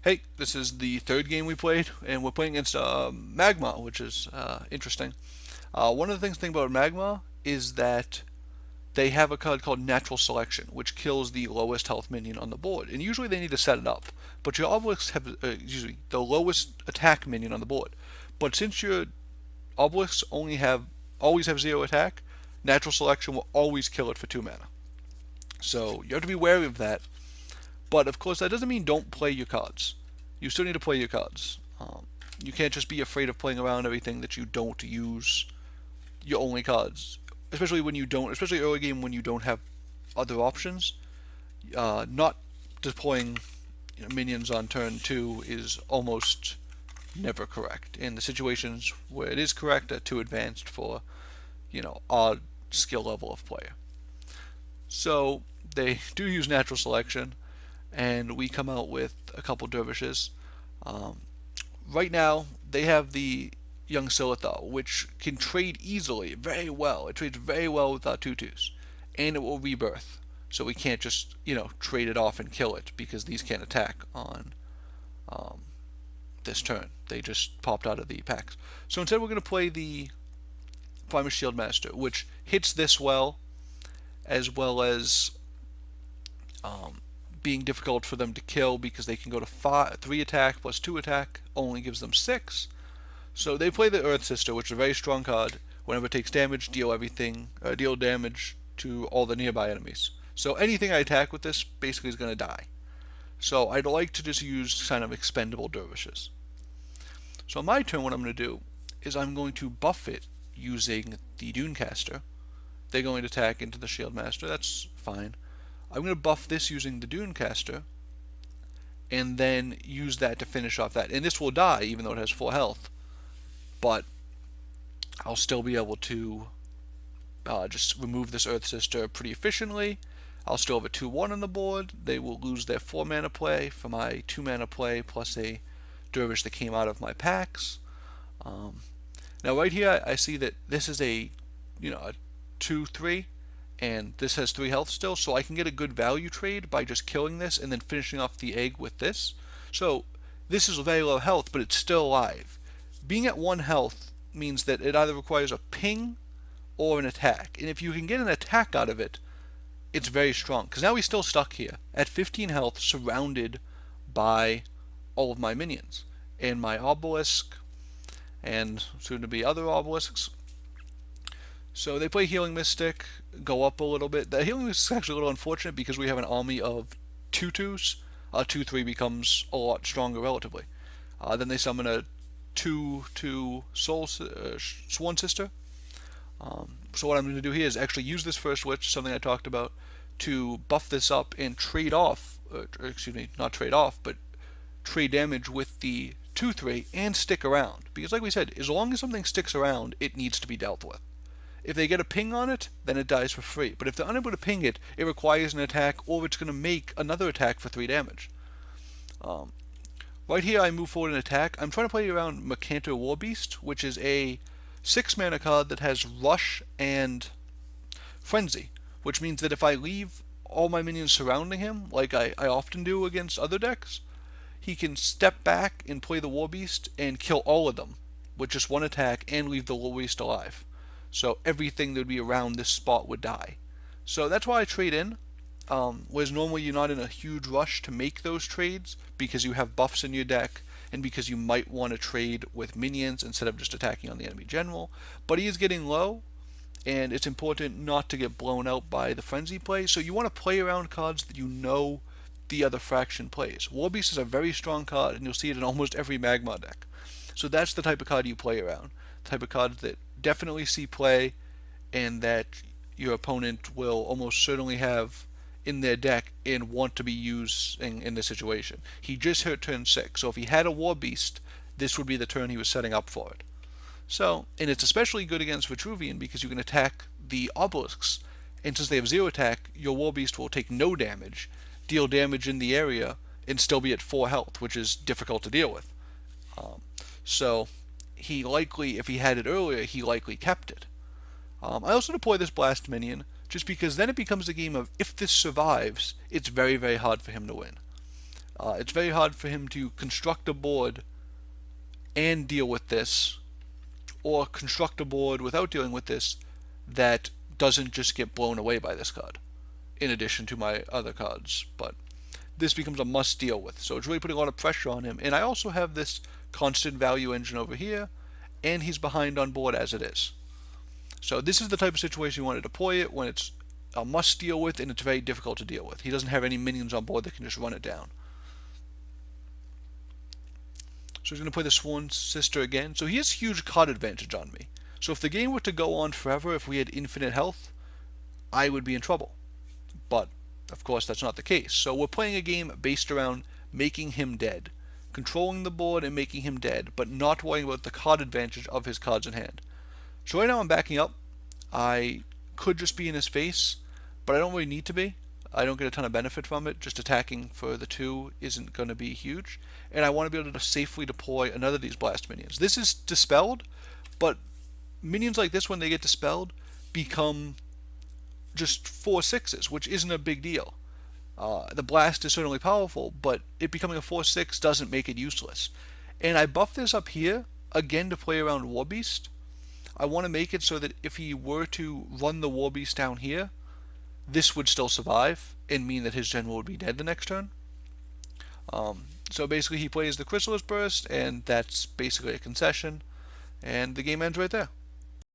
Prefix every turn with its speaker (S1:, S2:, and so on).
S1: Hey, this is the third game we played, and we're playing against Magma, which is interesting. One of the things to think about Magma is that they have a card called Natural Selection, which kills the lowest health minion on the board. And usually they need to set it up, but your obelisks have usually the lowest attack minion on the board. But since your obelisks always have zero attack, Natural Selection will always kill it for 2 mana. So you have to be wary of that. But of course, that doesn't mean don't play your cards. You still need to play your cards. You can't just be afraid of playing around everything that you don't use your only cards, especially when you don't, especially early game when you don't have other options. Not deploying minions on turn two is almost never correct. In the situations where it is correct, are too advanced for our skill level of player. So they do use natural selection, and we come out with a couple dervishes. Um, right now, they have the young Silithal, which can trade easily, very well. It trades very well with our tutus, and it will rebirth. So we can't just trade it off and kill it because these can't attack on um, this turn. They just popped out of the packs. So instead, we're going to play the Primus Shield Master, which hits this well as being difficult for them to kill because they can go to 3 attack plus 2 attack, only gives them 6. So they play the Earth Sister, which is a very strong card. Whenever it takes damage, deal damage to all the nearby enemies. So anything I attack with this basically is going to die. So I'd like to just use kind of expendable dervishes. So on my turn, what I'm going to do is I'm going to buff it using the Dunecaster. They're going to attack into the Shield Master. That's fine. I'm going to buff this using the Dunecaster, and then use that to finish off that. And this will die, even though it has full health. But I'll still be able to just remove this Earth Sister pretty efficiently. I'll still have a 2-1 on the board. They will lose their 4 mana play for my 2 mana play plus a Dervish that came out of my packs. Now right here I see that this is a 2-3, and this has 3 health still, so I can get a good value trade by just killing this and then finishing off the egg with this. So this is very low health, but it's still alive. Being at 1 health means that it either requires a ping or an attack, and if you can get an attack out of it, it's very strong, because now he's still stuck here at 15 health, surrounded by all of my minions and my obelisk and soon to be other obelisks. So they play Healing Mystic, go up a little bit. The Healing Mystic is actually a little unfortunate because we have an army of tutus. 2-3 becomes a lot stronger relatively. Then they summon a 2-2 Sworn Sister. So what I'm going to do here is actually use this first witch, something I talked about, to buff this up and trade off, not trade off, but trade damage with the 2-3 and stick around. Because like we said, as long as something sticks around, it needs to be dealt with. If they get a ping on it, then it dies for free. But if they're unable to ping it, it requires an attack, or it's going to make another attack for 3 damage. Right here, I move forward and attack. I'm trying to play around Mercantor Warbeast, which is a 6 mana card that has Rush and Frenzy, which means that if I leave all my minions surrounding him, like I often do against other decks, he can step back and play the Warbeast and kill all of them with just 1 attack and leave the Warbeast alive. So everything that would be around this spot would die. So that's why I trade in. Whereas normally you're not in a huge rush to make those trades because you have buffs in your deck and because you might want to trade with minions instead of just attacking on the enemy general. But he is getting low, and it's important not to get blown out by the frenzy play. So you want to play around cards that you know the other faction plays. Warbeast is a very strong card, and you'll see it in almost every Magma deck. So that's the type of card you play around. The type of cards that definitely see play and that your opponent will almost certainly have in their deck and want to be using in this situation. He just hit turn 6, so if he had a Warbeast, this would be the turn he was setting up for it. So, and it's especially good against Vetruvian because you can attack the obelisks, and since they have 0 attack, your Warbeast will take no damage, deal damage in the area, and still be at 4 health, which is difficult to deal with. So he likely, if he had it earlier, he likely kept it. I also deploy this Blast Minion, just because then it becomes a game of if this survives, it's very, very hard for him to win. It's very hard for him to construct a board and deal with this, or construct a board without dealing with this that doesn't just get blown away by this card, in addition to my other cards. But this becomes a must deal with, so it's really putting a lot of pressure on him. And I also have this constant value engine over here, and he's behind on board as it is. So this is the type of situation you want to deploy it when it's a must deal with and it's very difficult to deal with. He doesn't have any minions on board that can just run it down. So he's going to play the Sworn Sister again. So he has huge card advantage on me. So if the game were to go on forever, if we had infinite health, I would be in trouble. But, of course, that's not the case. So we're playing a game based around making him dead, controlling the board and making him dead, but not worrying about the card advantage of his cards in hand. So right now I'm backing up. I could just be in his face, but I don't really need to be. I don't get a ton of benefit from it. Just attacking for the 2 isn't going to be huge. And I want to be able to safely deploy another of these blast minions. This is dispelled, but minions like this, when they get dispelled, become just 4/6s, which isn't a big deal. The blast is certainly powerful, but it becoming a 4/6 doesn't make it useless. And I buff this up here, again to play around Warbeast. I want to make it so that if he were to run the Warbeast down here, this would still survive and mean that his general would be dead the next turn. So basically he plays the Chrysalis Burst, and that's basically a concession, and the game ends right there.